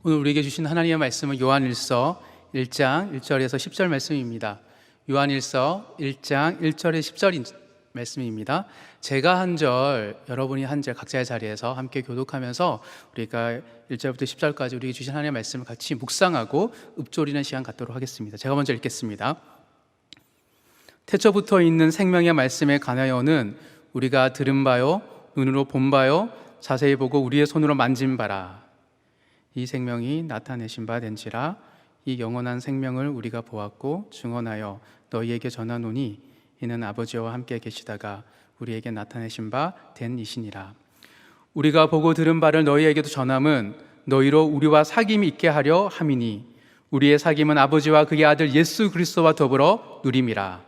오늘 우리에게 주신 하나님의 말씀은 요한일서 1장 1절에서 10절 말씀입니다. 요한일서 1장 1절에 10절 말씀입니다. 제가 한 절, 여러분이 한 절 각자의 자리에서 함께 교독하면서 우리가 1절부터 10절까지 우리에게 주신 하나님의 말씀을 같이 묵상하고 읊조리는 시간 갖도록 하겠습니다. 제가 먼저 읽겠습니다. 태초부터 있는 생명의 말씀에 관하여는 우리가 들은 바요, 눈으로 본 바요, 자세히 보고 우리의 손으로 만진 바라. 이 생명이 나타내신 바 된지라. 이 영원한 생명을 우리가 보았고 증언하여 너희에게 전하노니 이는 아버지와 함께 계시다가 우리에게 나타내신 바 된 이시니라. 우리가 보고 들은 바를 너희에게도 전함은 너희로 우리와 사귐이 있게 하려 함이니 우리의 사귐은 아버지와 그의 아들 예수 그리스도와 더불어 누림이라.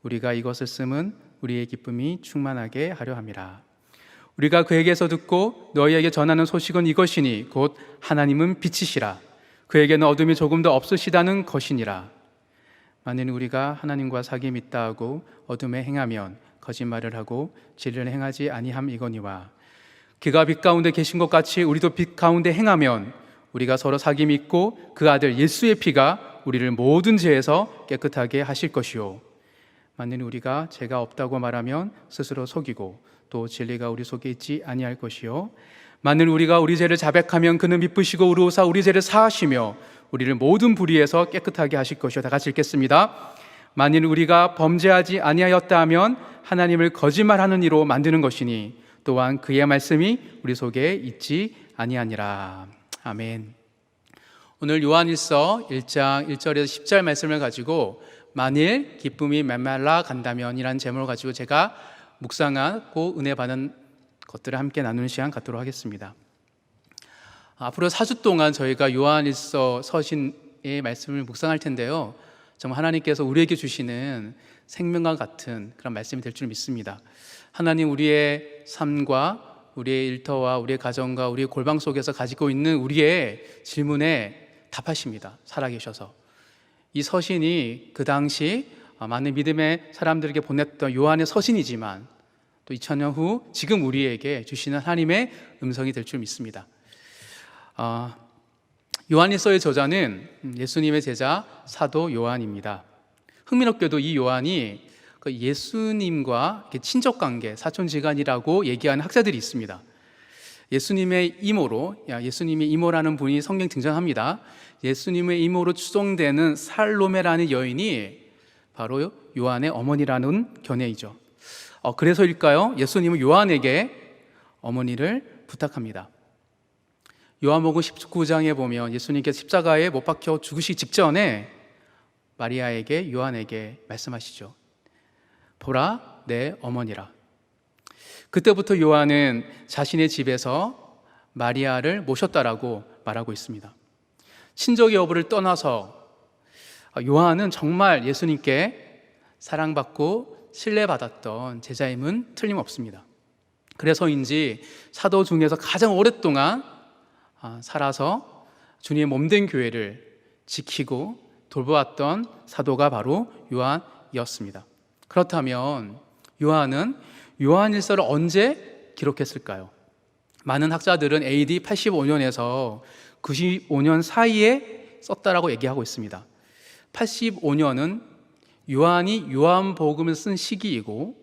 우리가 이것을 쓰면 우리의 기쁨이 충만하게 하려 함이라. 우리가 그에게서 듣고 너희에게 전하는 소식은 이것이니 곧 하나님은 빛이시라. 그에게는 어둠이 조금도 없으시다는 것이니라. 만일 우리가 하나님과 사귐이 있다 하고 어둠에 행하면 거짓말을 하고 진리를 행하지 아니함 이거니와 그가 빛 가운데 계신 것 같이 우리도 빛 가운데 행하면 우리가 서로 사귐이 있고 그 아들 예수의 피가 우리를 모든 죄에서 깨끗하게 하실 것이요 만일 우리가 죄가 없다고 말하면 스스로 속이고 또 진리가 우리 속에 있지 아니할 것이요 만일 우리가 우리 죄를 자백하면 그는 미쁘시고 의로우사 우리 죄를 사하시며 우리를 모든 불의에서 깨끗하게 하실 것이요. 다 같이 읽겠습니다. 만일 우리가 범죄하지 아니하였다 하면 하나님을 거짓말하는 이로 만드는 것이니 또한 그의 말씀이 우리 속에 있지 아니하니라. 아멘. 오늘 요한일서 1장 1절에서 10절 말씀을 가지고 만일 기쁨이 메말라 간다면 이라는 제목을 가지고 제가 묵상하고 은혜 받은 것들을 함께 나누는 시간 갖도록 하겠습니다. 앞으로 4주 동안 저희가 요한일서 서신의 말씀을 묵상할 텐데요, 정말 하나님께서 우리에게 주시는 생명과 같은 그런 말씀이 될 줄 믿습니다. 하나님 우리의 삶과 우리의 일터와 우리의 가정과 우리의 골방 속에서 가지고 있는 우리의 질문에 답하십니다. 살아계셔서. 이 서신이 그 당시 많은 믿음의 사람들에게 보냈던 요한의 서신이지만 또 2000년 후 지금 우리에게 주시는 하나님의 음성이 될 줄 믿습니다. 요한일서의 저자는 예수님의 제자 사도 요한입니다. 흥미롭게도 이 요한이 예수님과 친족관계, 사촌지간이라고 얘기하는 학자들이 있습니다. 예수님의 이모라는 분이 성경 등장합니다. 예수님의 이모로 추정되는 살로메라는 여인이 바로 요한의 어머니라는 견해이죠. 그래서일까요? 예수님은 요한에게 어머니를 부탁합니다. 요한복음 19장에 보면 예수님께서 십자가에 못 박혀 죽으시기 직전에 마리아에게 요한에게 말씀하시죠. 보라 내 어머니라. 그때부터 요한은 자신의 집에서 마리아를 모셨다라고 말하고 있습니다. 친족의 여부를 떠나서 요한은 정말 예수님께 사랑받고 신뢰받았던 제자임은 틀림없습니다. 그래서인지 사도 중에서 가장 오랫동안 살아서 주님의 몸된 교회를 지키고 돌보았던 사도가 바로 요한이었습니다. 그렇다면 요한은 요한일서를 언제 기록했을까요? 많은 학자들은 AD 85년에서 95년 사이에 썼다라고 얘기하고 있습니다. 85년은 요한이 요한복음을 쓴 시기이고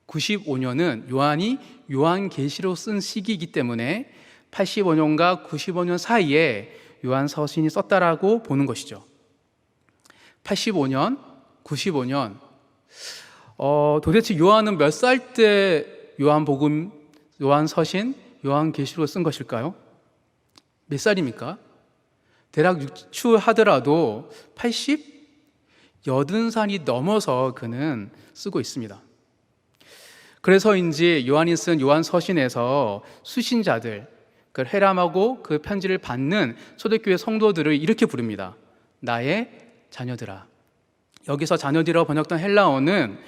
95년은 요한이 요한계시록 쓴 시기이기 때문에 85년과 95년 사이에 요한 서신이 썼다라고 보는 것이죠. 85년, 95년 도대체 요한은 몇 살 때 요한복음, 요한서신, 요한계시록을 쓴 것일까요? 몇 살입니까? 대략 유추하더라도 80살이 넘어서 그는 쓰고 있습니다. 그래서인지 요한이 쓴 요한서신에서 수신자들, 그 회람하고 그 편지를 받는 초대교회 성도들을 이렇게 부릅니다. 나의 자녀들아. 여기서 자녀들이라고 번역된 헬라어는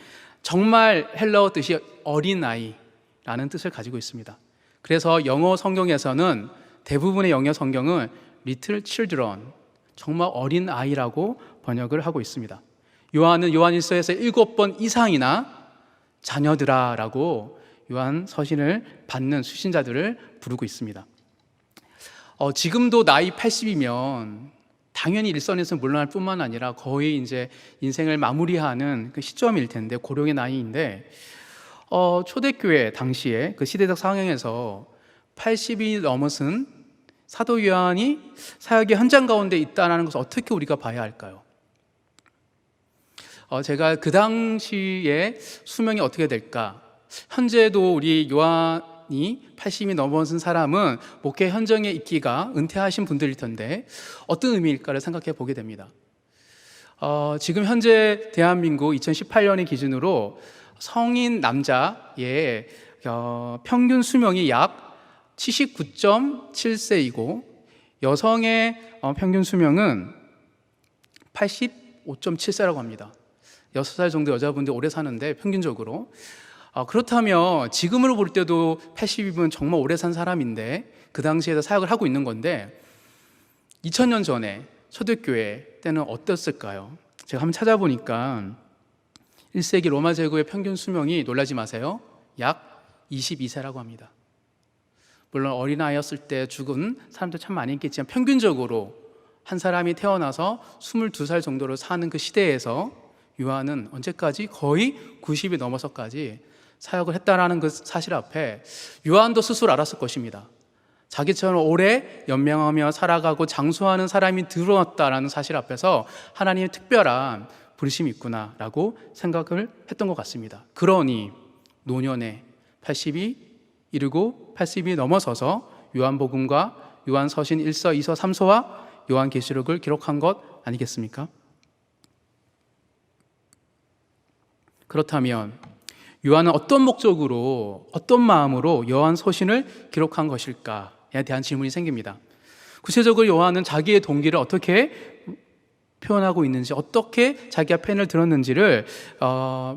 정말 헬라어 뜻이 어린아이라는 뜻을 가지고 있습니다. 그래서 영어 성경에서는 대부분의 영어 성경은 little children, 정말 어린아이라고 번역을 하고 있습니다. 요한은 요한일서에서 7번 이상이나 자녀들아 라고 요한 서신을 받는 수신자들을 부르고 있습니다. 지금도 나이 80이면 당연히 일선에서 물러날 뿐만 아니라 거의 이제 인생을 마무리하는 그 시점일 텐데, 고령의 나이인데, 초대교회 당시에 그 시대적 상황에서 80이 넘어선 사도 요한이 사역의 현장 가운데 있다는 것을 어떻게 우리가 봐야 할까요? 제가 그 당시에 수명이 어떻게 될까? 현재도 우리 요한이 80이 넘어선 사람은 목회 현장에 있기가 은퇴하신 분들일 텐데 어떤 의미일까를 생각해 보게 됩니다. 지금 현재 대한민국 2018년의 기준으로 성인 남자의 평균 수명이 약 79.7세이고 여성의 평균 수명은 85.7세라고 합니다. 6살 정도 여자분들이 오래 사는데 평균적으로. 그렇다면 지금으로 볼 때도 80이면 정말 오래 산 사람인데 그 당시에도 사역을 하고 있는 건데 2000년 전에 초대교회 때는 어땠을까요? 제가 한번 찾아보니까 1세기 로마 제국의 평균 수명이, 놀라지 마세요, 약 22세라고 합니다. 물론 어린아이였을 때 죽은 사람도 참 많이 있겠지만 평균적으로 한 사람이 태어나서 22살 정도로 사는 그 시대에서 요한은 언제까지 거의 90이 넘어서까지 사역을 했다라는 그 사실 앞에 요한도 스스로 알았을 것입니다. 자기처럼 오래 연명하며 살아가고 장수하는 사람이 들어왔다라는 사실 앞에서 하나님의 특별한 부르심이 있구나라고 생각을 했던 것 같습니다. 그러니 노년에 80이 이르고 80이 넘어서서 요한복음과 요한서신 1서, 2서, 3서와 요한계시록을 기록한 것 아니겠습니까? 그렇다면 요한은 어떤 목적으로, 어떤 마음으로 요한서신을 기록한 것일까에 대한 질문이 생깁니다. 구체적으로 요한은 자기의 동기를 어떻게 표현하고 있는지, 어떻게 자기가 펜을 들었는지를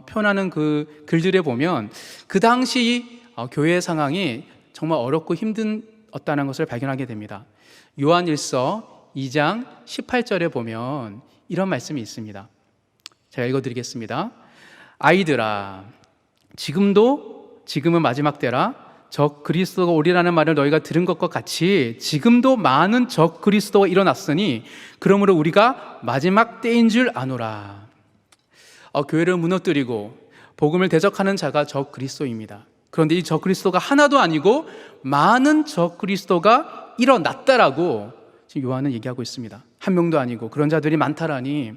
표현하는 그 글들에 보면 그 당시 교회의 상황이 정말 어렵고 힘들었다는 것을 발견하게 됩니다. 요한 1서 2장 18절에 보면 이런 말씀이 있습니다. 제가 읽어드리겠습니다. 아이들아, 지금은 마지막 때라. 적 그리스도가 오리라는 말을 너희가 들은 것과 같이 지금도 많은 적 그리스도가 일어났으니 그러므로 우리가 마지막 때인 줄 아노라. 교회를 무너뜨리고 복음을 대적하는 자가 적 그리스도입니다. 그런데 이 적 그리스도가 하나도 아니고 많은 적 그리스도가 일어났다라고 지금 요한은 얘기하고 있습니다. 한 명도 아니고 그런 자들이 많다라니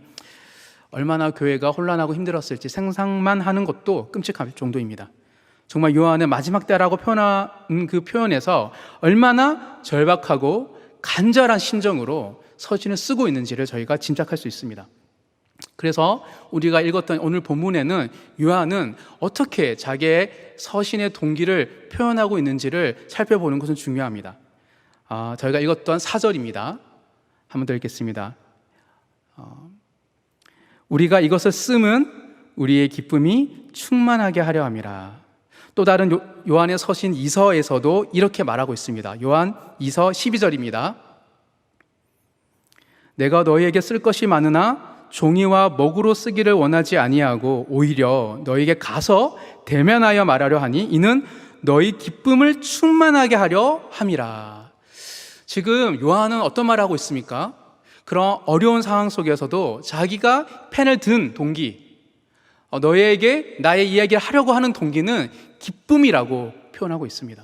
얼마나 교회가 혼란하고 힘들었을지 상상만 하는 것도 끔찍할 정도입니다. 정말 요한은 마지막 때라고 표현한 그 표현에서 얼마나 절박하고 간절한 심정으로 서신을 쓰고 있는지를 저희가 짐작할 수 있습니다. 그래서 우리가 읽었던 오늘 본문에는 요한은 어떻게 자기의 서신의 동기를 표현하고 있는지를 살펴보는 것은 중요합니다. 저희가 읽었던 4절입니다. 한 번 더 읽겠습니다. 우리가 이것을 쓰면 우리의 기쁨이 충만하게 하려 함이라. 또 다른 요한의 서신 2서에서도 이렇게 말하고 있습니다. 요한 2서 12절입니다. 내가 너희에게 쓸 것이 많으나 종이와 먹으로 쓰기를 원하지 아니하고 오히려 너희에게 가서 대면하여 말하려 하니 이는 너희 기쁨을 충만하게 하려 함이라. 지금 요한은 어떤 말을 하고 있습니까? 그런 어려운 상황 속에서도 자기가 펜을 든 동기, 너희에게 나의 이야기를 하려고 하는 동기는 기쁨이라고 표현하고 있습니다.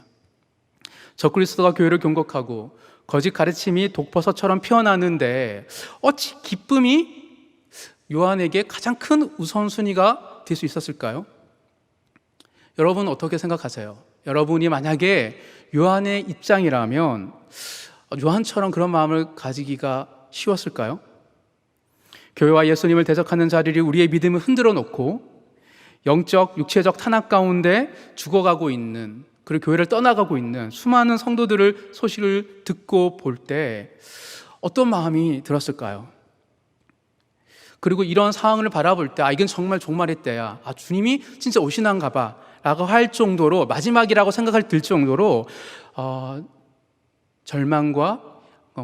적그리스도가 교회를 경곡하고 거짓 가르침이 독버섯처럼 피어나는데 어찌 기쁨이 요한에게 가장 큰 우선순위가 될 수 있었을까요? 여러분 어떻게 생각하세요? 여러분이 만약에 요한의 입장이라면 요한처럼 그런 마음을 가지기가 쉬웠을까요? 교회와 예수님을 대적하는 자들이 우리의 믿음을 흔들어 놓고 영적, 육체적 탄압 가운데 죽어가고 있는, 그리고 교회를 떠나가고 있는 수많은 성도들을 소식을 듣고 볼 때 어떤 마음이 들었을까요? 그리고 이런 상황을 바라볼 때 이건 정말 종말의 때야, 주님이 진짜 오시는가 봐 라고 할 정도로, 마지막이라고 생각할 들 정도로 절망과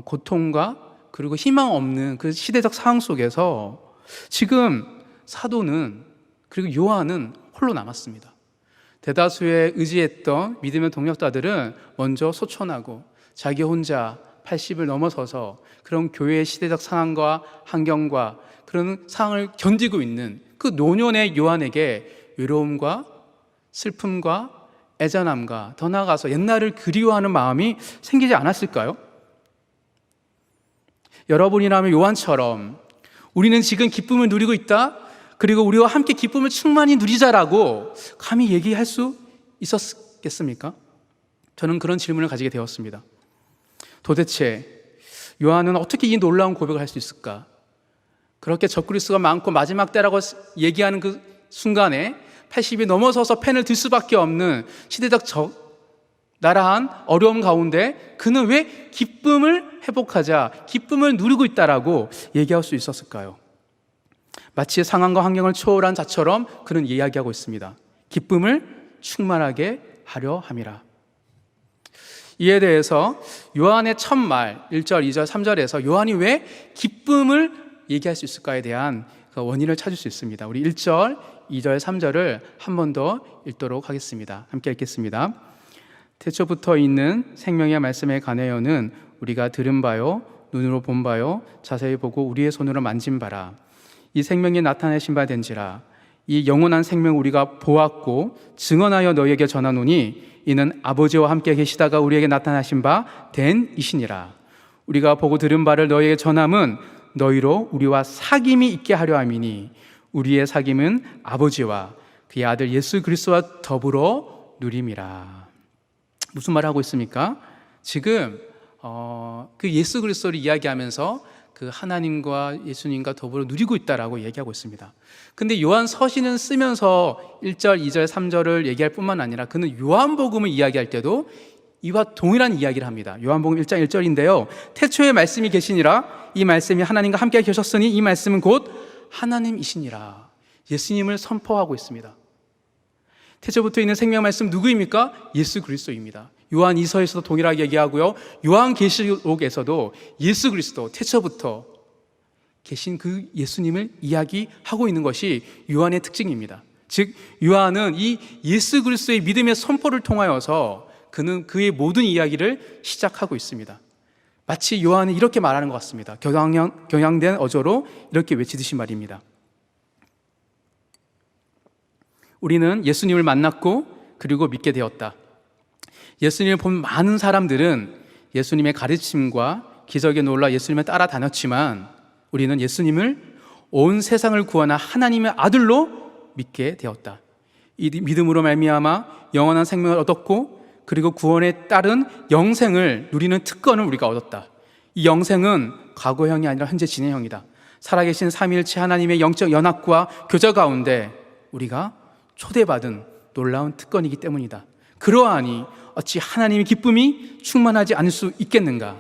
고통과 그리고 희망 없는 그 시대적 상황 속에서 지금 사도는, 그리고 요한은 홀로 남았습니다. 대다수의 의지했던 믿음의 동력자들은 먼저 소천하고 자기 혼자 80을 넘어서서 그런 교회의 시대적 상황과 환경과 그런 상황을 견디고 있는 그 노년의 요한에게 외로움과 슬픔과 애잔함과 더 나아가서 옛날을 그리워하는 마음이 생기지 않았을까요? 여러분이라면 요한처럼 우리는 지금 기쁨을 누리고 있다, 그리고 우리와 함께 기쁨을 충만히 누리자라고 감히 얘기할 수 있었겠습니까? 저는 그런 질문을 가지게 되었습니다. 도대체 요한은 어떻게 이 놀라운 고백을 할 수 있을까? 그렇게 적그리스도가 많고 마지막 때라고 얘기하는 그 순간에 80이 넘어서서 펜을 들 수밖에 없는 시대적 나라한 어려움 가운데 그는 왜 기쁨을 회복하자, 기쁨을 누리고 있다라고 얘기할 수 있었을까요? 마치 상황과 환경을 초월한 자처럼 그는 이야기하고 있습니다. 기쁨을 충만하게 하려 함이라. 이에 대해서 요한의 첫말 1절, 2절, 3절에서 요한이 왜 기쁨을 얘기할 수 있을까에 대한 그 원인을 찾을 수 있습니다. 우리 1절, 2절, 3절을 한 번 더 읽도록 하겠습니다. 함께 읽겠습니다. 태초부터 있는 생명의 말씀에 관하여는 우리가 들은 바요, 눈으로 본 바요, 자세히 보고 우리의 손으로 만진 바라. 이 생명이 나타내신 바 된지라. 이 영원한 생명 우리가 보았고 증언하여 너희에게 전하노니 이는 아버지와 함께 계시다가 우리에게 나타나신 바 된 이시니라. 우리가 보고 들은 바를 너희에게 전함은 너희로 우리와 사귐이 있게 하려 함이니 우리의 사귐은 아버지와 그의 아들 예수 그리스도와 더불어 누림이라. 무슨 말을 하고 있습니까? 지금 그 예수 그리스도를 이야기하면서 그 하나님과 예수님과 더불어 누리고 있다라고 얘기하고 있습니다. 근데 요한 서신은 쓰면서 1절, 2절, 3절을 얘기할 뿐만 아니라 그는 요한복음을 이야기할 때도 이와 동일한 이야기를 합니다. 요한복음 1장 1절인데요. 태초에 말씀이 계시니라. 이 말씀이 하나님과 함께 계셨으니 이 말씀은 곧 하나님이시니라. 예수님을 선포하고 있습니다. 태초부터 있는 생명 말씀 누구입니까? 예수 그리스도입니다. 요한 2서에서도 동일하게 얘기하고요. 요한 계시록에서도 예수 그리스도 태초부터 계신 그 예수님을 이야기하고 있는 것이 요한의 특징입니다. 즉 요한은 이 예수 그리스도의 믿음의 선포를 통하여서 그는 그의 모든 이야기를 시작하고 있습니다. 마치 요한은 이렇게 말하는 것 같습니다. 경향된 어조로 이렇게 외치듯이 말입니다. 우리는 예수님을 만났고 그리고 믿게 되었다. 예수님을 본 많은 사람들은 예수님의 가르침과 기적에 놀라 예수님을 따라다녔지만 우리는 예수님을 온 세상을 구원한 하나님의 아들로 믿게 되었다. 이 믿음으로 말미암아 영원한 생명을 얻었고 그리고 구원에 따른 영생을 누리는 특권을 우리가 얻었다. 이 영생은 과거형이 아니라 현재 진행형이다. 살아계신 삼위일체 하나님의 영적 연합과 교제 가운데 우리가 초대받은 놀라운 특권이기 때문이다. 그러하니 어찌 하나님의 기쁨이 충만하지 않을 수 있겠는가?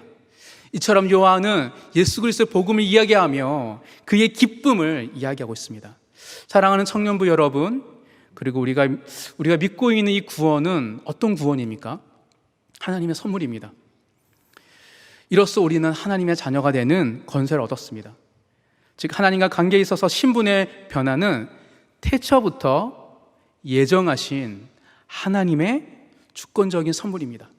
이처럼 요한은 예수 그리스도의 복음을 이야기하며 그의 기쁨을 이야기하고 있습니다. 사랑하는 청년부 여러분, 그리고 우리가 믿고 있는 이 구원은 어떤 구원입니까? 하나님의 선물입니다. 이로써 우리는 하나님의 자녀가 되는 권세를 얻었습니다. 즉 하나님과 관계에 있어서 신분의 변화는 태초부터 예정하신 하나님의 주권적인 선물입니다.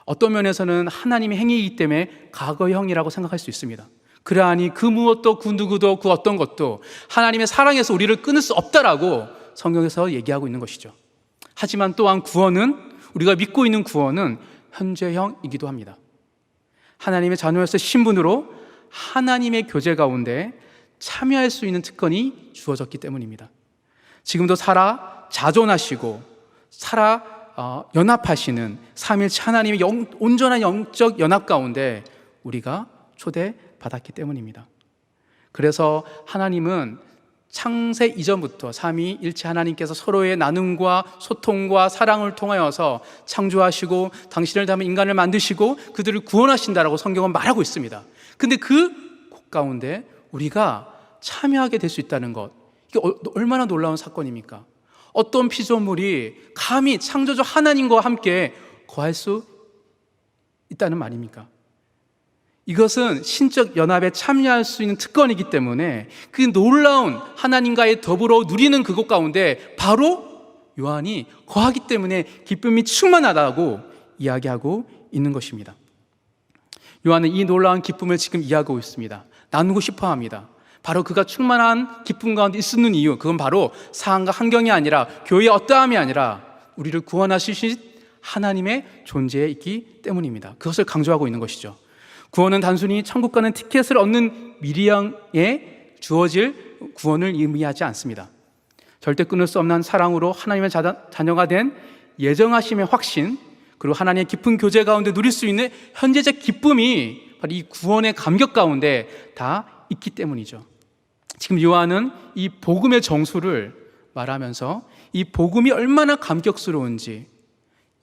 어떤 면에서는 하나님의 행위이기 때문에 과거형이라고 생각할 수 있습니다. 그러하니 그 무엇도 그 누구도 그 어떤 것도 하나님의 사랑에서 우리를 끊을 수 없다라고 성경에서 얘기하고 있는 것이죠. 하지만 또한 구원은, 우리가 믿고 있는 구원은 현재형이기도 합니다. 하나님의 자녀로서 신분으로 하나님의 교제 가운데 참여할 수 있는 특권이 주어졌기 때문입니다. 지금도 살아 자존하시고 살아 연합하시는 삼위일체 하나님의 온전한 영적 연합 가운데 우리가 초대받았기 때문입니다. 그래서 하나님은 창세 이전부터 삼위일체 하나님께서 서로의 나눔과 소통과 사랑을 통하여서 창조하시고 당신을 닮은 인간을 만드시고 그들을 구원하신다라고 성경은 말하고 있습니다. 근데 그 가운데 우리가 참여하게 될 수 있다는 것, 이게 얼마나 놀라운 사건입니까? 어떤 피조물이 감히 창조주 하나님과 함께 거할 수 있다는 말입니까? 이것은 신적 연합에 참여할 수 있는 특권이기 때문에 그 놀라운 하나님과의 더불어 누리는 그곳 가운데 바로 요한이 거하기 때문에 기쁨이 충만하다고 이야기하고 있는 것입니다. 요한은 이 놀라운 기쁨을 지금 이해하고 있습니다. 나누고 싶어 합니다. 바로 그가 충만한 기쁨 가운데 있는 이유, 그건 바로 상황과 환경이 아니라, 교회의 어떠함이 아니라 우리를 구원하시신 하나님의 존재에 있기 때문입니다. 그것을 강조하고 있는 것이죠. 구원은 단순히 천국 가는 티켓을 얻는 미리양에 주어질 구원을 의미하지 않습니다. 절대 끊을 수 없는 사랑으로 하나님의 자녀가 된 예정하심의 확신, 그리고 하나님의 깊은 교제 가운데 누릴 수 있는 현재적 기쁨이 바로 이 구원의 감격 가운데 다 있기 때문이죠. 지금 요한은 이 복음의 정수를 말하면서 이 복음이 얼마나 감격스러운지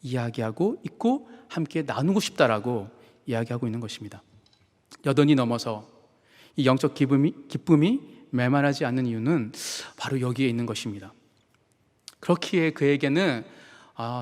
이야기하고 있고 함께 나누고 싶다라고 이야기하고 있는 것입니다. 여든이 넘어서 이 영적 기쁨이 메말하지 않는 이유는 바로 여기에 있는 것입니다. 그렇기에 그에게는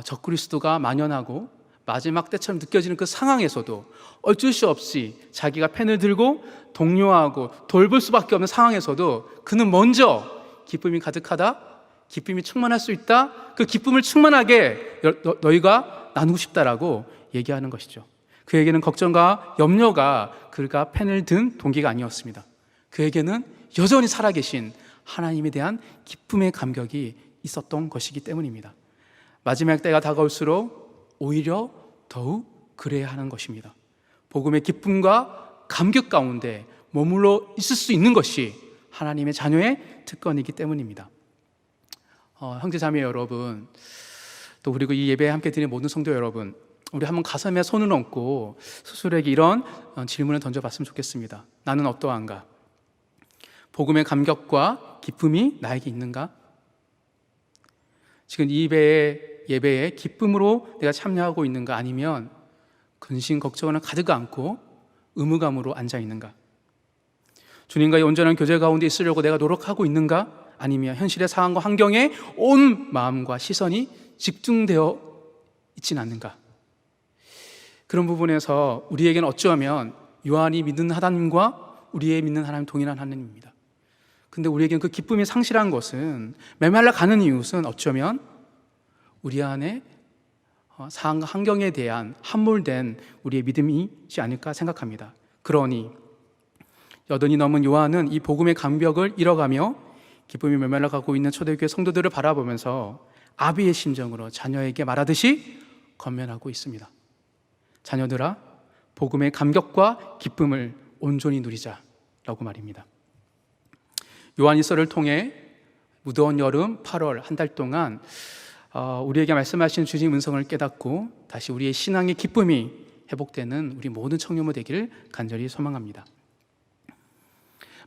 적그리스도가 만연하고 마지막 때처럼 느껴지는 그 상황에서도 어쩔 수 없이 자기가 펜을 들고 독려하고 돌볼 수밖에 없는 상황에서도 그는 먼저 기쁨이 가득하다, 기쁨이 충만할 수 있다, 그 기쁨을 충만하게 너희가 나누고 싶다라고 얘기하는 것이죠. 그에게는 걱정과 염려가 그가 펜을 든 동기가 아니었습니다. 그에게는 여전히 살아계신 하나님에 대한 기쁨의 감격이 있었던 것이기 때문입니다. 마지막 때가 다가올수록 오히려 더욱 그래야 하는 것입니다. 복음의 기쁨과 감격 가운데 머물러 있을 수 있는 것이 하나님의 자녀의 특권이기 때문입니다. 형제자매 여러분, 또 그리고 이 예배에 함께 드리는 모든 성도 여러분, 우리 한번 가슴에 손을 얹고 스스로에게 이런 질문을 던져봤으면 좋겠습니다. 나는 어떠한가? 복음의 감격과 기쁨이 나에게 있는가? 지금 이 예배에 기쁨으로 내가 참여하고 있는가? 아니면 근심 걱정을 가득 안고 의무감으로 앉아 있는가? 주님과의 온전한 교제 가운데 있으려고 내가 노력하고 있는가? 아니면 현실의 상황과 환경에 온 마음과 시선이 집중되어 있지는 않는가? 그런 부분에서 우리에게는 어쩌면 요한이 믿는 하나님과 우리의 믿는 하나님 동일한 하나님입니다. 근데 우리에게는 그 기쁨이 상실한 것은, 메말라 가는 이유는 어쩌면 우리 안에 상황과 환경에 대한 함몰된 우리의 믿음이지 않을까 생각합니다. 그러니 여든이 넘은 요한은 이 복음의 감격을 잃어가며 기쁨이 메말라가고 있는 초대교회 성도들을 바라보면서 아비의 심정으로 자녀에게 말하듯이 권면하고 있습니다. 자녀들아, 복음의 감격과 기쁨을 온전히 누리자라고 말입니다. 요한일서를 통해 무더운 여름 8월 한 달 동안 우리에게 말씀하신 주님 음성을 깨닫고 다시 우리의 신앙의 기쁨이 회복되는 우리 모든 청년부 되기를 간절히 소망합니다.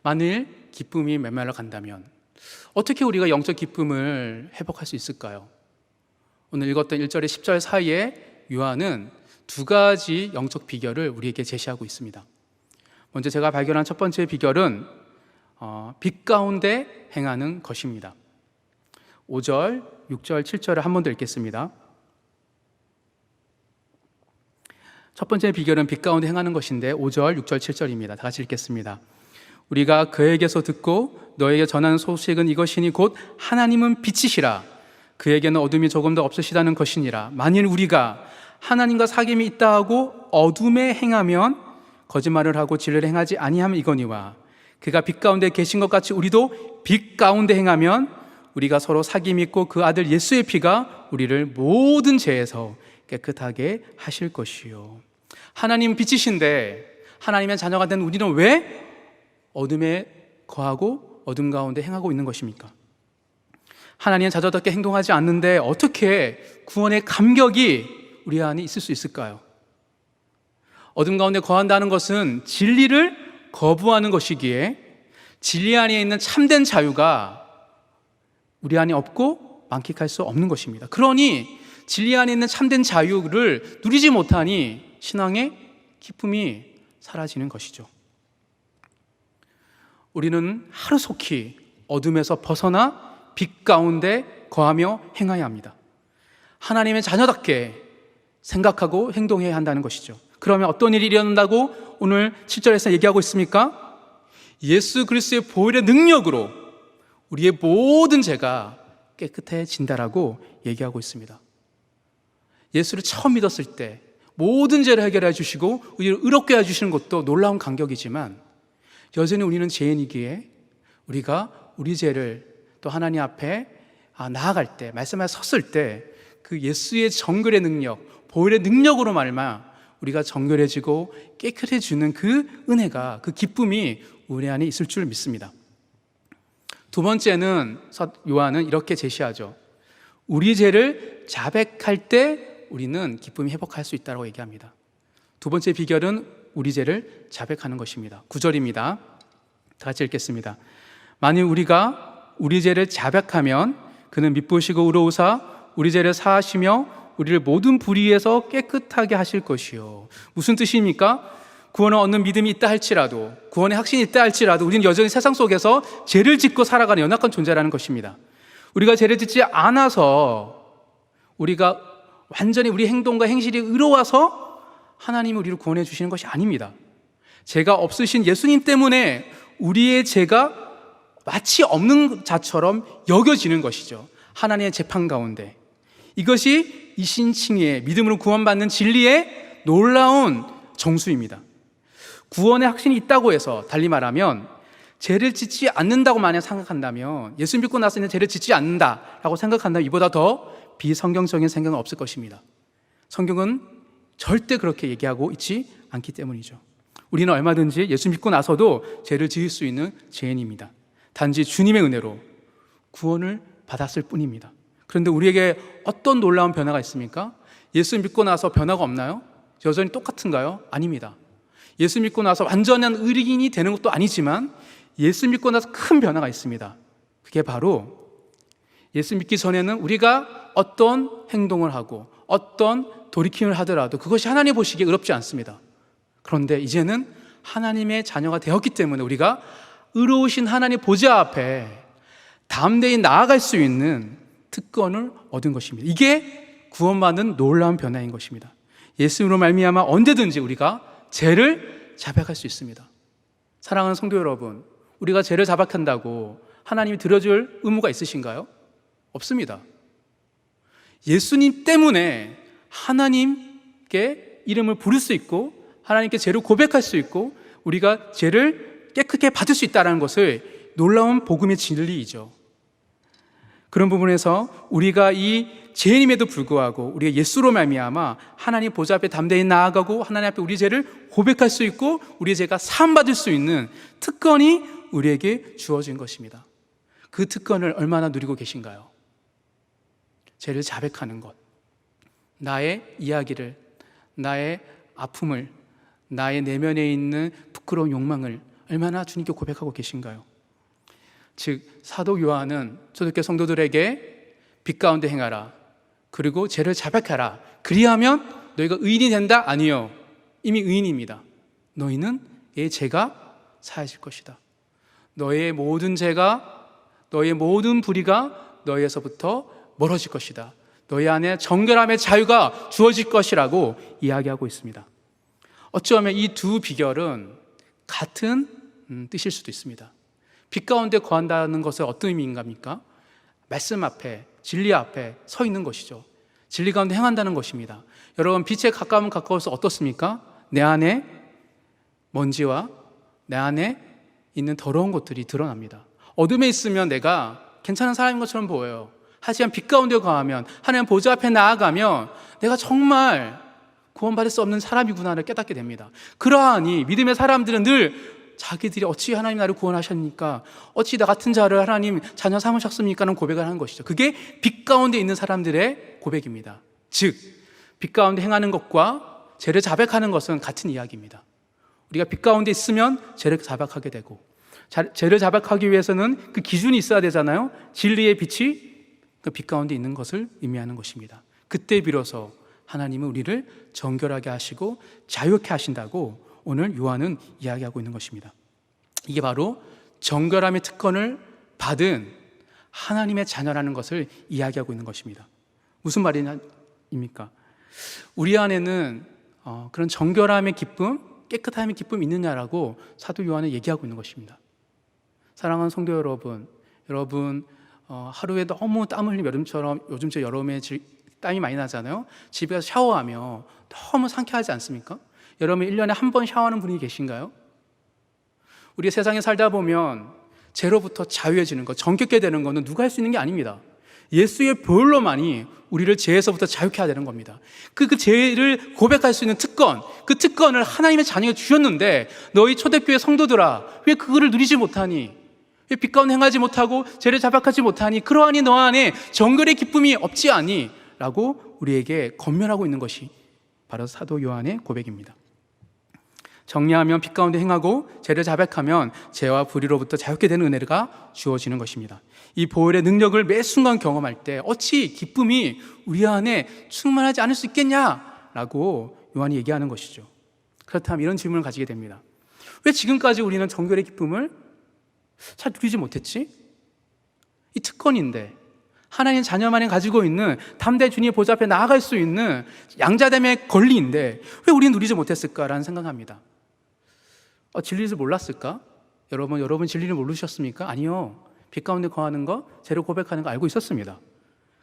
만일 기쁨이 메말라 간다면 어떻게 우리가 영적 기쁨을 회복할 수 있을까요? 오늘 읽었던 1절에 10절 사이에 요한은 두 가지 영적 비결을 우리에게 제시하고 있습니다. 먼저 제가 발견한 첫 번째 비결은 빛 가운데 행하는 것입니다. 5절, 6절, 7절을 한 번 더 읽겠습니다. 첫 번째 비결은 빛 가운데 행하는 것인데 5절, 6절, 7절입니다. 다 같이 읽겠습니다. 우리가 그에게서 듣고 너에게 전하는 소식은 이것이니 곧 하나님은 빛이시라. 그에게는 어둠이 조금도 없으시다는 것이니라. 만일 우리가 하나님과 사귐이 있다 하고 어둠에 행하면 거짓말을 하고 진리를 행하지 아니하면 이거니와 그가 빛 가운데 계신 것 같이 우리도 빛 가운데 행하면 우리가 서로 사귐이 있고 그 아들 예수의 피가 우리를 모든 죄에서 깨끗하게 하실 것이요. 하나님 빛이신데 하나님의 자녀가 된 우리는 왜 어둠에 거하고 어둠 가운데 행하고 있는 것입니까? 하나님은 자녀답게 행동하지 않는데 어떻게 구원의 감격이 우리 안에 있을 수 있을까요? 어둠 가운데 거한다는 것은 진리를 거부하는 것이기에 진리 안에 있는 참된 자유가 우리 안에 없고 만끽할 수 없는 것입니다. 그러니 진리 안에 있는 참된 자유를 누리지 못하니 신앙의 기쁨이 사라지는 것이죠. 우리는 하루속히 어둠에서 벗어나 빛 가운데 거하며 행해야 합니다. 하나님의 자녀답게 생각하고 행동해야 한다는 것이죠. 그러면 어떤 일이 일어난다고 오늘 7절에서 얘기하고 있습니까? 예수 그리스도의 보혈의 능력으로 우리의 모든 죄가 깨끗해진다라고 얘기하고 있습니다. 예수를 처음 믿었을 때 모든 죄를 해결해 주시고 우리를 의롭게 해주시는 것도 놀라운 간격이지만 여전히 우리는 죄인이기에 우리가 우리 죄를 또 하나님 앞에 나아갈 때, 말씀 앞에 섰을 때 그 예수의 정결의 능력, 보혈의 능력으로 말미암아 우리가 정결해지고 깨끗해지는 그 은혜가, 그 기쁨이 우리 안에 있을 줄 믿습니다. 두 번째는 요한은 이렇게 제시하죠. 우리 죄를 자백할 때 우리는 기쁨이 회복할 수 있다고 얘기합니다. 두 번째 비결은 우리 죄를 자백하는 것입니다. 9절입니다. 다 같이 읽겠습니다. 만일 우리가 우리 죄를 자백하면 그는 미쁘시고 의로우사 우리 죄를 사하시며 우리를 모든 불의에서 깨끗하게 하실 것이요. 무슨 뜻입니까? 구원을 얻는 믿음이 있다 할지라도, 구원의 확신이 있다 할지라도 우리는 여전히 세상 속에서 죄를 짓고 살아가는 연약한 존재라는 것입니다. 우리가 죄를 짓지 않아서, 우리가 완전히 우리 행동과 행실이 의로워서 하나님이 우리를 구원해 주시는 것이 아닙니다. 죄가 없으신 예수님 때문에 우리의 죄가 마치 없는 자처럼 여겨지는 것이죠. 하나님의 재판 가운데. 이것이 이신칭의 믿음으로 구원받는 진리의 놀라운 정수입니다. 구원의 확신이 있다고 해서, 달리 말하면 죄를 짓지 않는다고 만약 생각한다면, 예수 믿고 나서 이제 죄를 짓지 않는다라고 생각한다면 이보다 더 비성경적인 생각은 없을 것입니다. 성경은 절대 그렇게 얘기하고 있지 않기 때문이죠. 우리는 얼마든지 예수 믿고 나서도 죄를 지을 수 있는 죄인입니다. 단지 주님의 은혜로 구원을 받았을 뿐입니다. 그런데 우리에게 어떤 놀라운 변화가 있습니까? 예수 믿고 나서 변화가 없나요? 여전히 똑같은가요? 아닙니다. 예수 믿고 나서 완전한 의인이 되는 것도 아니지만 예수 믿고 나서 큰 변화가 있습니다. 그게 바로 예수 믿기 전에는 우리가 어떤 행동을 하고 어떤 돌이킴을 하더라도 그것이 하나님 보시기에 의롭지 않습니다. 그런데 이제는 하나님의 자녀가 되었기 때문에 우리가 의로우신 하나님 보좌 앞에 담대히 나아갈 수 있는 특권을 얻은 것입니다. 이게 구원받는 놀라운 변화인 것입니다. 예수님으로 말미암아 언제든지 우리가 죄를 자백할 수 있습니다. 사랑하는 성도 여러분, 우리가 죄를 자백한다고 하나님이 들어줄 의무가 있으신가요? 없습니다. 예수님 때문에 하나님께 이름을 부를 수 있고 하나님께 죄를 고백할 수 있고 우리가 죄를 깨끗게 받을 수 있다는 것을 놀라운 복음의 진리이죠. 그런 부분에서 우리가 이 죄인임에도 불구하고 우리가 예수로 말미암아 하나님 보좌 앞에 담대히 나아가고 하나님 앞에 우리 죄를 고백할 수 있고 우리의 죄가 사함받을 수 있는 특권이 우리에게 주어진 것입니다. 그 특권을 얼마나 누리고 계신가요? 죄를 자백하는 것, 나의 이야기를, 나의 아픔을, 나의 내면에 있는 부끄러운 욕망을 얼마나 주님께 고백하고 계신가요? 즉 사도 요한은 초대교회 성도들에게 빛 가운데 행하라, 그리고 죄를 자백하라, 그리하면 너희가 의인이 된다? 아니요, 이미 의인입니다. 너희는 이 죄가 사해질 것이다. 너의 모든 죄가, 너의 모든 불의가 너희에서부터 멀어질 것이다. 너희 안에 정결함의 자유가 주어질 것이라고 이야기하고 있습니다. 어쩌면 이 두 비결은 같은 뜻일 수도 있습니다. 빛 가운데 거한다는 것은 어떤 의미인갑니까? 말씀 앞에, 진리 앞에 서 있는 것이죠. 진리 가운데 행한다는 것입니다. 여러분, 빛에 가까우면 가까워서 어떻습니까? 내 안에 먼지와 내 안에 있는 더러운 것들이 드러납니다. 어둠에 있으면 내가 괜찮은 사람인 것처럼 보여요. 하지만 빛 가운데 거하면, 하나님 보좌 앞에 나아가면 내가 정말 구원받을 수 없는 사람이구나를 깨닫게 됩니다. 그러하니 믿음의 사람들은 늘 자기들이 어찌 하나님 나를 구원하셨습니까? 어찌 나 같은 자를 하나님 자녀 삼으셨습니까? 라는 고백을 하는 것이죠. 그게 빛 가운데 있는 사람들의 고백입니다. 즉, 빛 가운데 행하는 것과 죄를 자백하는 것은 같은 이야기입니다. 우리가 빛 가운데 있으면 죄를 자백하게 되고, 죄를 자백하기 위해서는 그 기준이 있어야 되잖아요. 진리의 빛이 그 빛 가운데 있는 것을 의미하는 것입니다. 그때 비로소 하나님은 우리를 정결하게 하시고 자유케 하신다고 오늘 요한은 이야기하고 있는 것입니다. 이게 바로 정결함의 특권을 받은 하나님의 자녀라는 것을 이야기하고 있는 것입니다. 무슨 말입니까? 우리 안에는 그런 정결함의 기쁨, 깨끗함의 기쁨이 있느냐라고 사도 요한은 얘기하고 있는 것입니다. 사랑하는 성도 여러분, 하루에 너무 땀 흘리면, 여름처럼 요즘 여름에 땀이 많이 나잖아요. 집에 가서 샤워하며 너무 상쾌하지 않습니까? 여러분 1년에 한 번 샤워하는 분이 계신가요? 우리 세상에 살다 보면 죄로부터 자유해지는 것, 정결케 되는 것은 누가 할 수 있는 게 아닙니다. 예수의 보혈로만이 우리를 죄에서부터 자유케 하야 되는 겁니다. 그 죄를 고백할 수 있는 특권, 그 특권을 하나님의 자녀가 주셨는데 너희 초대교회 성도들아 왜 그거를 누리지 못하니? 왜 빛 가운데 행하지 못하고 죄를 자박하지 못하니? 그러하니 너 안에 정결의 기쁨이 없지 않니? 라고 우리에게 권면하고 있는 것이 바로 사도 요한의 고백입니다. 정리하면 빛 가운데 행하고 죄를 자백하면 죄와 불의로부터 자유케 되는 은혜가 주어지는 것입니다. 이 보혈의 능력을 매 순간 경험할 때 어찌 기쁨이 우리 안에 충만하지 않을 수 있겠냐라고 요한이 얘기하는 것이죠. 그렇다면 이런 질문을 가지게 됩니다. 왜 지금까지 우리는 정결의 기쁨을 잘 누리지 못했지? 이 특권인데 하나님 자녀만이 가지고 있는 담대히 주님의 보좌 앞에 나아갈 수 있는 양자됨의 권리인데 왜 우리는 누리지 못했을까라는 생각합니다. 진리를 몰랐을까? 여러분 진리를 모르셨습니까? 아니요. 빛 가운데 거하는 거, 죄를 고백하는 거 알고 있었습니다.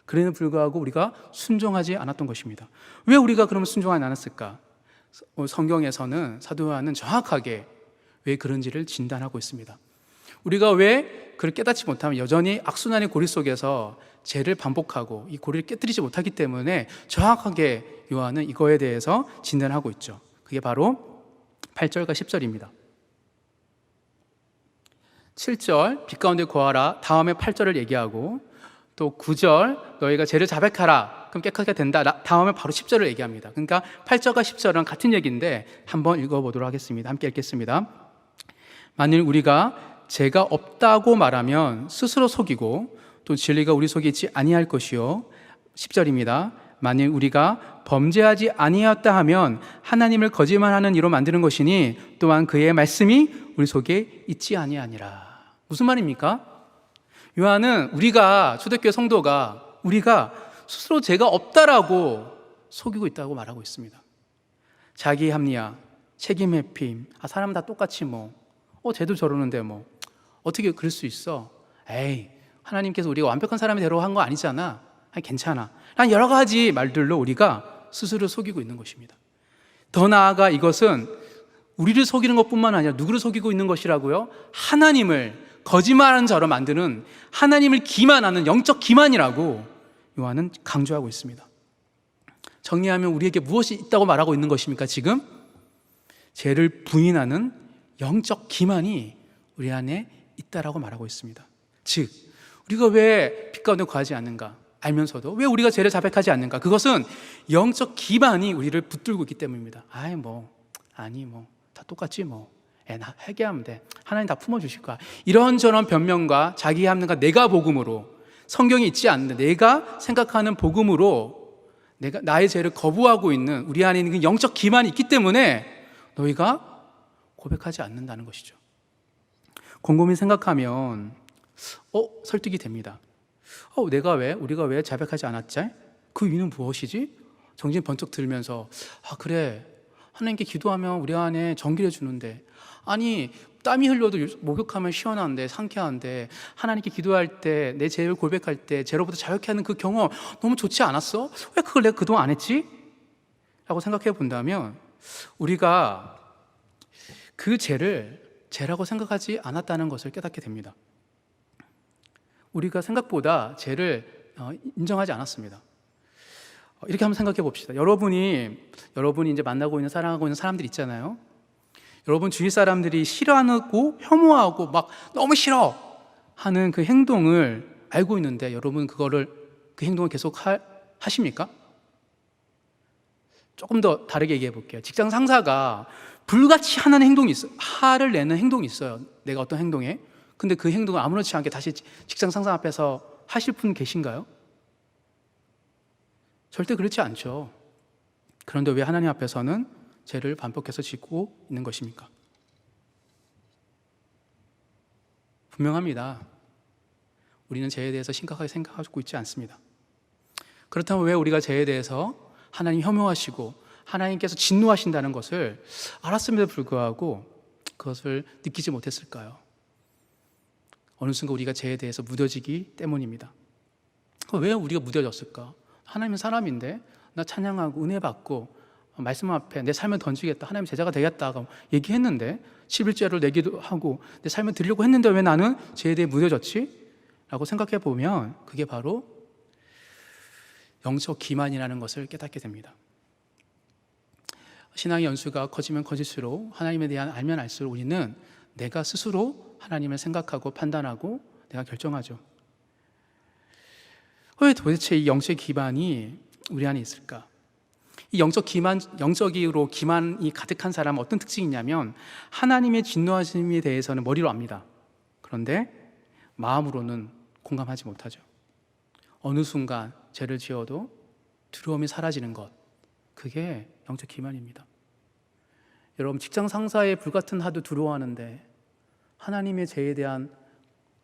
그럼에도 불구하고 우리가 순종하지 않았던 것입니다. 왜 우리가 그러면 순종하지 않았을까? 성경에서는 사도 요한은 정확하게 왜 그런지를 진단하고 있습니다. 우리가 왜 그걸 깨닫지 못하면 여전히 악순환의 고리 속에서 죄를 반복하고 이 고리를 깨뜨리지 못하기 때문에 정확하게 요한은 이거에 대해서 진단하고 있죠. 그게 바로 8절과 10절입니다. 7절 빛 가운데 거하라 다음에 8절을 얘기하고 또 9절 너희가 죄를 자백하라 그럼 깨끗하게 된다 다음에 바로 10절을 얘기합니다. 그러니까 8절과 10절은 같은 얘기인데 한번 읽어보도록 하겠습니다. 함께 읽겠습니다. 만일 우리가 죄가 없다고 말하면 스스로 속이고 또 진리가 우리 속에 있지 아니할 것이요 10절입니다. 만일 우리가 범죄하지 아니하였다 하면 하나님을 거짓말하는 이로 만드는 것이니 또한 그의 말씀이 우리 속에 있지 아니하니라. 무슨 말입니까? 요한은 우리가 초대교회 성도가 우리가 스스로 죄가 없다라고 속이고 있다고 말하고 있습니다. 자기 합리화, 책임 회피, 사람 다 똑같이 쟤도 저러는데 어떻게 그럴 수 있어? 에이, 하나님께서 우리가 완벽한 사람이 되라고 한 거 아니잖아. 괜찮아. 난 여러 가지 말들로 우리가 스스로 속이고 있는 것입니다. 더 나아가 이것은 우리를 속이는 것뿐만 아니라 누구를 속이고 있는 것이라고요? 하나님을 거짓말하는 자로 만드는 하나님을 기만하는 영적 기만이라고 요한은 강조하고 있습니다. 정리하면 우리에게 무엇이 있다고 말하고 있는 것입니까? 지금 죄를 부인하는 영적 기만이 우리 안에 있다라고 말하고 있습니다. 즉 우리가 왜 빛 가운데 거하지 않는가 알면서도 왜 우리가 죄를 자백하지 않는가? 그것은 영적 기반이 우리를 붙들고 있기 때문입니다. 다 똑같지 나 회개하면 돼. 하나님 다 품어주실 거야. 이런저런 변명과 자기 합리과 내가 복음으로 성경이 있지 않는데 내가 생각하는 복음으로 내가 나의 죄를 거부하고 있는 우리 안에 있는 그 영적 기반이 있기 때문에 너희가 고백하지 않는다는 것이죠. 곰곰이 생각하면 설득이 됩니다. 우리가 왜 자백하지 않았지? 그 이유는 무엇이지? 정신 번쩍 들면서 그래 하나님께 기도하면 우리 안에 정결해 주는데 아니 땀이 흘려도 목욕하면 시원한데 상쾌한데 하나님께 기도할 때 내 죄를 고백할 때 죄로부터 자유케 하는 그 경험 너무 좋지 않았어? 왜 그걸 내가 그동안 안 했지? 라고 생각해 본다면 우리가 그 죄를 죄라고 생각하지 않았다는 것을 깨닫게 됩니다. 우리가 생각보다 죄를 인정하지 않았습니다. 이렇게 한번 생각해 봅시다. 여러분이 이제 만나고 있는 사랑하고 있는 사람들 있잖아요. 여러분 주위 사람들이 싫어하고 혐오하고 막 너무 싫어 하는 그 행동을 알고 있는데 여러분 그 행동을 계속 하십니까? 조금 더 다르게 얘기해 볼게요. 직장 상사가 불같이 하는 행동이 있어요. 화를 내는 행동이 있어요. 내가 어떤 행동에. 근데 그 행동을 아무렇지 않게 다시 직장 상사 앞에서 하실 분 계신가요? 절대 그렇지 않죠. 그런데 왜 하나님 앞에서는 죄를 반복해서 짓고 있는 것입니까? 분명합니다. 우리는 죄에 대해서 심각하게 생각하고 있지 않습니다. 그렇다면 왜 우리가 죄에 대해서 하나님 혐오하시고 하나님께서 진노하신다는 것을 알았음에도 불구하고 그것을 느끼지 못했을까요? 어느 순간 우리가 죄에 대해서 무뎌지기 때문입니다. 왜 우리가 무뎌졌을까? 하나님은 사람인데 나 찬양하고 은혜 받고 말씀 앞에 내 삶을 던지겠다, 하나님 제자가 되겠다 얘기했는데, 11조를 내기도 하고 내 삶을 드리려고 했는데 왜 나는 죄에 대해 무뎌졌지? 라고 생각해 보면 그게 바로 영적 기만이라는 것을 깨닫게 됩니다. 신앙의 연수가 커지면 커질수록, 하나님에 대한 알면 알수록 우리는 내가 스스로 하나님을 생각하고 판단하고 내가 결정하죠. 왜 도대체 이 영적 기만이 우리 안에 있을까? 이 영적으로 기만이 가득한 사람은 어떤 특징이 있냐면, 하나님의 진노하심에 대해서는 머리로 압니다. 그런데 마음으로는 공감하지 못하죠. 어느 순간 죄를 지어도 두려움이 사라지는 것, 그게 영적 기만입니다. 여러분, 직장 상사의 불같은 하도 두려워하는데 하나님의 죄에 대한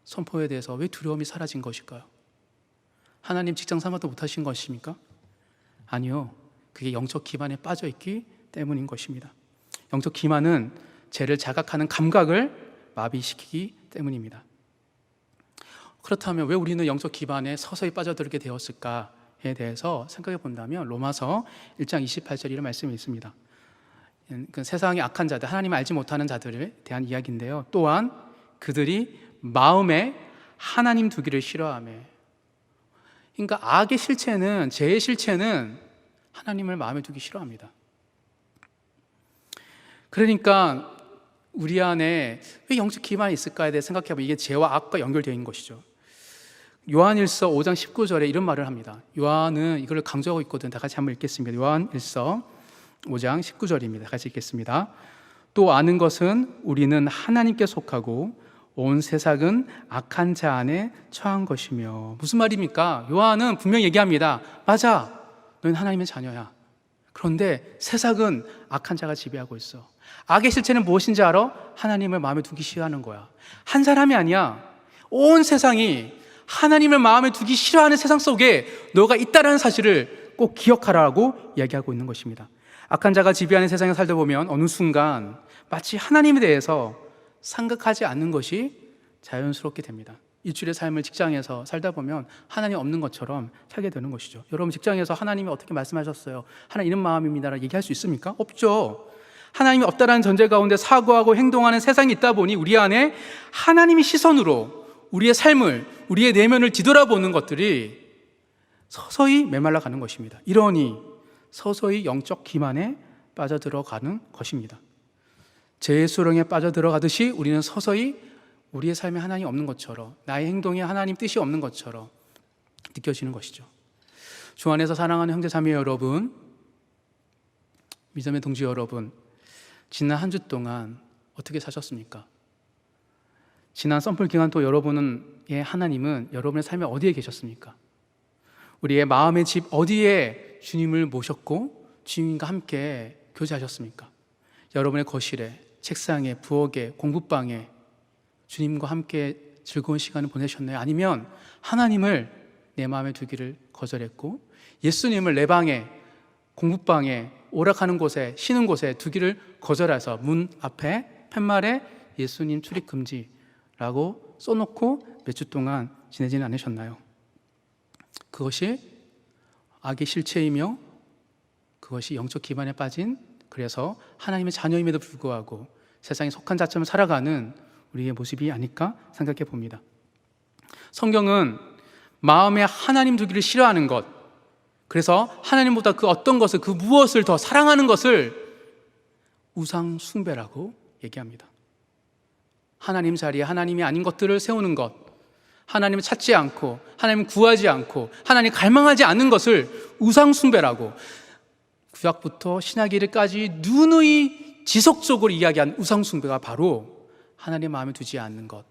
선포에 대해서 왜 두려움이 사라진 것일까요? 하나님 직장 상사도 못하신 것입니까? 아니요, 그게 영적 기만에 빠져있기 때문인 것입니다. 영적 기만은 죄를 자각하는 감각을 마비시키기 때문입니다. 그렇다면 왜 우리는 영적 기만에 서서히 빠져들게 되었을까에 대해서 생각해 본다면, 로마서 1장 28절 이런 말씀이 있습니다. 그 세상의 악한 자들, 하나님을 알지 못하는 자들에 대한 이야기인데요, 또한 그들이 마음에 하나님 두기를 싫어하며, 그러니까 악의 실체는, 죄의 실체는 하나님을 마음에 두기 싫어합니다. 그러니까 우리 안에 왜 영적 기만이 있을까에 대해 생각해보면 이게 죄와 악과 연결되어 있는 것이죠. 요한일서 5장 19절에 이런 말을 합니다. 요한은 이걸 강조하고 있거든요. 다 같이 한번 읽겠습니다. 요한일서 5장 19절입니다. 같이 읽겠습니다. 또 아는 것은 우리는 하나님께 속하고 온 세상은 악한 자 안에 처한 것이며. 무슨 말입니까? 요한은 분명히 얘기합니다. 맞아, 너는 하나님의 자녀야. 그런데 세상은 악한 자가 지배하고 있어. 악의 실체는 무엇인지 알아? 하나님을 마음에 두기 싫어하는 거야. 한 사람이 아니야, 온 세상이 하나님을 마음에 두기 싫어하는 세상 속에 너가 있다는 사실을 꼭 기억하라고 이야기하고 있는 것입니다. 악한 자가 지배하는 세상에 살다 보면 어느 순간 마치 하나님에 대해서 생각하지 않는 것이 자연스럽게 됩니다. 일주일의 삶을 직장에서 살다 보면 하나님 없는 것처럼 살게 되는 것이죠. 여러분, 직장에서 하나님이 어떻게 말씀하셨어요? 하나님 이런 마음입니다라고 얘기할 수 있습니까? 없죠. 하나님이 없다라는 전제 가운데 사고하고 행동하는 세상이 있다 보니 우리 안에 하나님의 시선으로 우리의 삶을, 우리의 내면을 뒤돌아보는 것들이 서서히 메말라가는 것입니다. 이러니 서서히 영적 기만에 빠져들어가는 것입니다. 죄의 수렁에 빠져들어가듯이 우리는 서서히 우리의 삶에 하나님이 없는 것처럼, 나의 행동에 하나님 뜻이 없는 것처럼 느껴지는 것이죠. 주 안에서 사랑하는 형제 자매 여러분, 믿음의 동지 여러분, 지난 한 주 동안 어떻게 사셨습니까? 지난 썬풀 기간 또 여러분의 하나님은 여러분의 삶에 어디에 계셨습니까? 우리의 마음의 집 어디에 주님을 모셨고 주님과 함께 교제하셨습니까? 여러분의 거실에, 책상에, 부엌에, 공부방에 주님과 함께 즐거운 시간을 보내셨나요? 아니면 하나님을 내 마음에 두기를 거절했고 예수님을 내 방에, 공부방에, 오락하는 곳에, 쉬는 곳에 두기를 거절해서 문 앞에 팻말에 예수님 출입 금지라고 써놓고 몇 주 동안 지내지는 않으셨나요? 그것이 악의 실체이며 그것이 영적 기반에 빠진, 그래서 하나님의 자녀임에도 불구하고 세상에 속한 자처럼 살아가는 우리의 모습이 아닐까 생각해 봅니다. 성경은 마음에 하나님 두기를 싫어하는 것, 그래서 하나님보다 그 어떤 것을, 그 무엇을 더 사랑하는 것을 우상 숭배라고 얘기합니다. 하나님 자리에 하나님이 아닌 것들을 세우는 것, 하나님을 찾지 않고 하나님을 구하지 않고 하나님 갈망하지 않는 것을 우상 숭배라고, 구약부터 신약 이르기까지 누누이 지속적으로 이야기한 우상 숭배가 바로 하나님 마음에 두지 않는 것,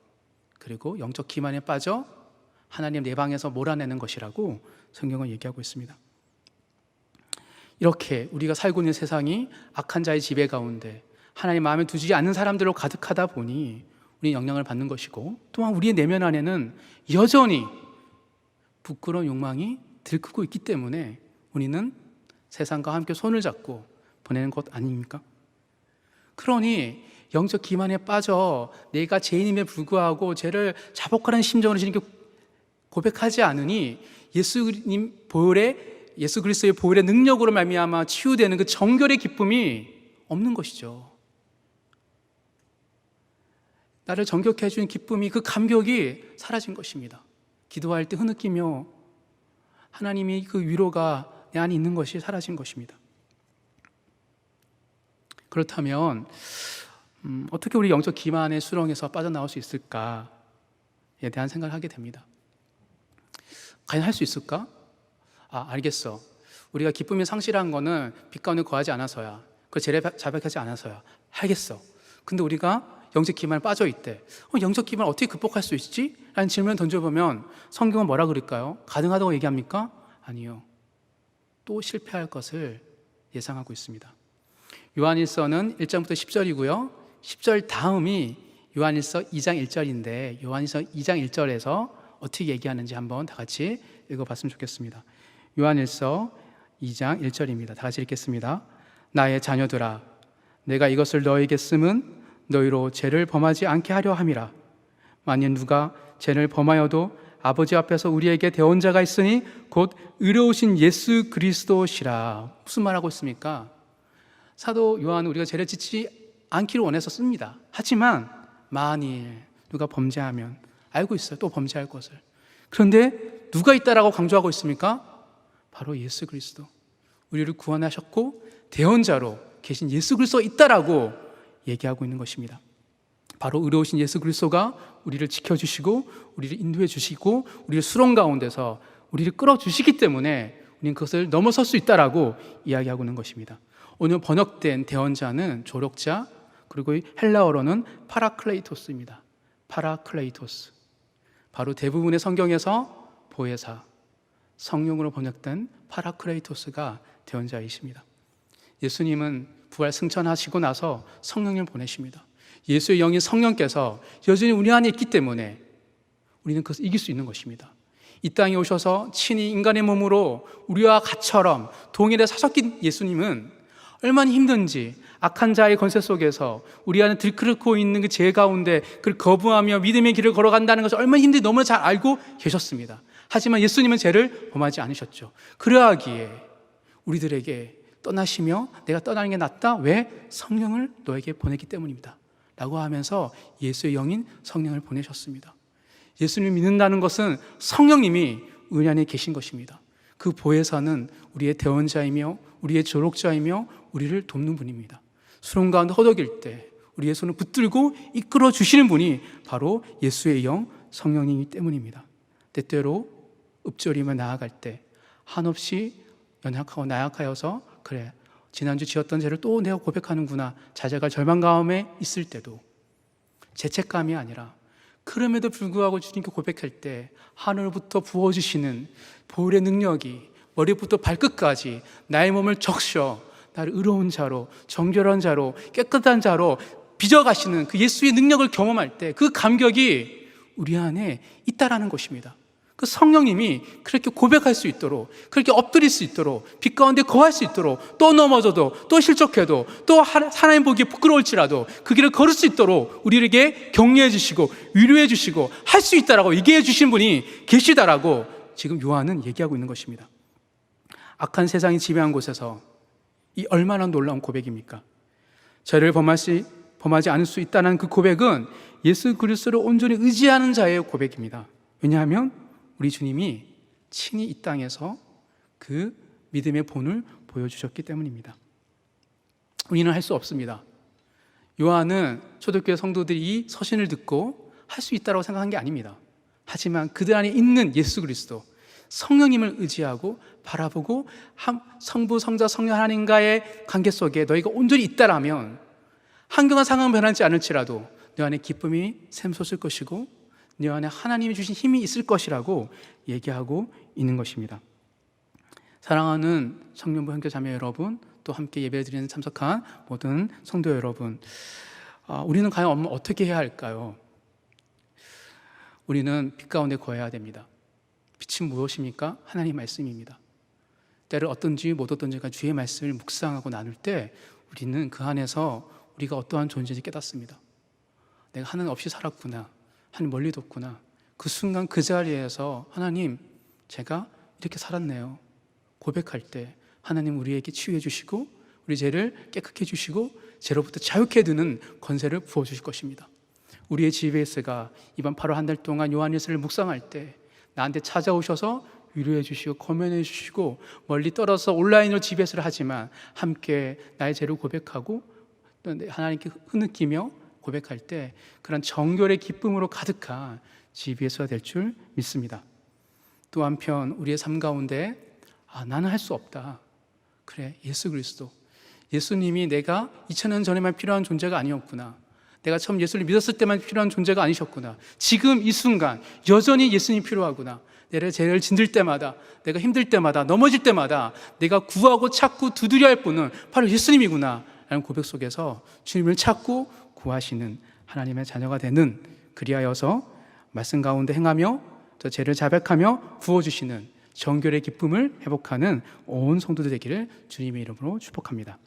그리고 영적 기만에 빠져 하나님 내 방에서 몰아내는 것이라고 성경은 얘기하고 있습니다. 이렇게 우리가 살고 있는 세상이 악한 자의 지배 가운데 하나님 마음에 두지 않는 사람들로 가득하다 보니 우리는 영향을 받는 것이고, 또한 우리의 내면 안에는 여전히 부끄러운 욕망이 들끓고 있기 때문에 우리는 세상과 함께 손을 잡고 보내는 것 아닙니까? 그러니 영적 기만에 빠져 내가 죄인임에 불구하고 죄를 자복하는 심정으로 주님께 고백하지 않으니 예수님 보혈의 예수 그리스도의 보혈의 능력으로 말미암아 치유되는 그 정결의 기쁨이 없는 것이죠. 나를 정결케 해주는 기쁨이, 그 감격이 사라진 것입니다. 기도할 때 흐느끼며 하나님이 그 위로가 내 안에 있는 것이 사라진 것입니다. 그렇다면 어떻게 우리 영적 기만의 수렁에서 빠져나올 수 있을까에 대한 생각을 하게 됩니다. 과연 할 수 있을까? 알겠어. 우리가 기쁨이 상실한 거는 빛 가운데 거하지 않아서야, 그 재래 자백하지 않아서야. 알겠어. 근데 우리가 영적 기만에 빠져 있대. 영적 기만을 어떻게 극복할 수 있지? 라는 질문을 던져보면 성경은 뭐라 그럴까요? 가능하다고 얘기합니까? 아니요. 또 실패할 것을 예상하고 있습니다. 요한일서는 1장부터 10절이고요. 10절 다음이 요한일서 2장 1절인데 요한일서 2장 1절에서 어떻게 얘기하는지 한번 다 같이 읽어봤으면 좋겠습니다. 요한일서 2장 1절입니다. 다 같이 읽겠습니다. 나의 자녀들아, 내가 이것을 너에게 쓰면 너희로 죄를 범하지 않게 하려 함이라. 만일 누가 죄를 범하여도 아버지 앞에서 우리에게 대언자가 있으니 곧 의로우신 예수 그리스도시라. 무슨 말하고 있습니까? 사도 요한은 우리가 죄를 짓지 않기를 원해서 씁니다. 하지만 만일 누가 범죄하면 알고 있어요. 또 범죄할 것을. 그런데 누가 있다라고 강조하고 있습니까? 바로 예수 그리스도. 우리를 구원하셨고 대언자로 계신 예수 그리스도가 있다라고 얘기하고 있는 것입니다. 바로 의로우신 예수 그리스도가 우리를 지켜주시고 우리를 인도해 주시고 우리를 수렁 가운데서 우리를 끌어주시기 때문에 우리는 그것을 넘어설 수 있다라고 이야기하고 있는 것입니다. 오늘 번역된 대언자는 조력자, 그리고 헬라어로는 파라클레이토스입니다. 파라클레이토스. 바로 대부분의 성경에서 보혜사, 성령으로 번역된 파라클레이토스가 대언자이십니다. 예수님은 부활 승천하시고 나서 성령을 보내십니다. 예수의 영인 성령께서 여전히 우리 안에 있기 때문에 우리는 그것을 이길 수 있는 것입니다. 이 땅에 오셔서 친히 인간의 몸으로 우리와 같처럼 동일에 사셨긴 예수님은 얼마나 힘든지 악한 자의 권세 속에서 우리 안에 들끓고 있는 그 죄 가운데 그를 거부하며 믿음의 길을 걸어간다는 것을 얼마나 힘든지 너무 잘 알고 계셨습니다. 하지만 예수님은 죄를 범하지 않으셨죠. 그러하기에 우리들에게 떠나시며 내가 떠나는 게 낫다. 왜? 성령을 너에게 보냈기 때문입니다 라고 하면서 예수의 영인 성령을 보내셨습니다. 예수님을 믿는다는 것은 성령님이 우리 안에 계신 것입니다. 그 보혜사는 우리의 대언자이며 우리의 조력자이며 우리를 돕는 분입니다. 수렁 가운데 허덕일 때 우리의 손을 붙들고 이끌어 주시는 분이 바로 예수의 영 성령이기 때문입니다. 때때로 읊조리며 나아갈 때 한없이 연약하고 나약하여서 그래 지난주 지었던 죄를 또 내가 고백하는구나 자책할 절망 가운데 있을 때도 죄책감이 아니라 그럼에도 불구하고 주님께 고백할 때 하늘부터 부어주시는 보혈의 능력이 머리부터 발끝까지 나의 몸을 적셔 나를 의로운 자로 정결한 자로 깨끗한 자로 빚어가시는 그 예수의 능력을 경험할 때 그 감격이 우리 안에 있다라는 것입니다. 그 성령님이 그렇게 고백할 수 있도록 그렇게 엎드릴 수 있도록 빛 가운데 거할 수 있도록 또 넘어져도 또 실족해도 또 하나님 보기에 부끄러울지라도 그 길을 걸을 수 있도록 우리에게 격려해 주시고 위로해 주시고 할 수 있다라고 얘기해 주신 분이 계시다라고 지금 요한은 얘기하고 있는 것입니다. 악한 세상이 지배한 곳에서 이 얼마나 놀라운 고백입니까? 죄를 범하지 않을 수 있다는 그 고백은 예수 그리스도를 온전히 의지하는 자의 고백입니다. 왜냐하면 우리 주님이 친히 이 땅에서 그 믿음의 본을 보여주셨기 때문입니다. 우리는 할 수 없습니다. 요한은 초대교회 성도들이 이 서신을 듣고 할 수 있다고 생각한 게 아닙니다. 하지만 그들 안에 있는 예수 그리스도 성령님을 의지하고 바라보고 성부, 성자, 성령 하나님과의 관계 속에 너희가 온전히 있다라면 환경과 상황은 변하지 않을지라도 너 안에 기쁨이 샘솟을 것이고 네 안에 하나님이 주신 힘이 있을 것이라고 얘기하고 있는 것입니다. 사랑하는 청년부 형제 자매 여러분, 또 함께 예배드리는 참석한 모든 성도 여러분, 우리는 과연 어떻게 해야 할까요? 우리는 빛 가운데 거해야 됩니다. 빛은 무엇입니까? 하나님 말씀입니다. 때를 어떤지 못 어떤지가 주의 말씀을 묵상하고 나눌 때 우리는 그 안에서 우리가 어떠한 존재인지 깨닫습니다. 내가 하나님 없이 살았구나, 하나님 멀리 뒀구나. 그 순간 그 자리에서 하나님 제가 이렇게 살았네요. 고백할 때 하나님 우리에게 치유해 주시고 우리 죄를 깨끗해 주시고 죄로부터 자유케 드는 권세를 부어주실 것입니다. 우리의 GBS가 이번 8월 한 달 동안 요한일서를 묵상할 때 나한테 찾아오셔서 위로해 주시고 권면해 주시고 멀리 떨어서 온라인으로 GBS를 하지만 함께 나의 죄를 고백하고 또 하나님께 흐느끼며 고백할 때 그런 정결의 기쁨으로 가득한 GBS가 될 줄 믿습니다. 또 한편 우리의 삶 가운데 나는 할 수 없다. 그래, 예수 그리스도, 예수님이 내가 2000년 전에만 필요한 존재가 아니었구나. 내가 처음 예수를 믿었을 때만 필요한 존재가 아니셨구나. 지금 이 순간 여전히 예수님이 필요하구나. 내가 죄를 짓을 때마다, 내가 힘들 때마다, 넘어질 때마다 내가 구하고 찾고 두드려 할 분은 바로 예수님이구나 라는 고백 속에서 주님을 찾고 구하시는 하나님의 자녀가 되는, 그리하여서 말씀 가운데 행하며 또 죄를 자백하며 부어주시는 정결의 기쁨을 회복하는 온 성도들 되기를 주님의 이름으로 축복합니다.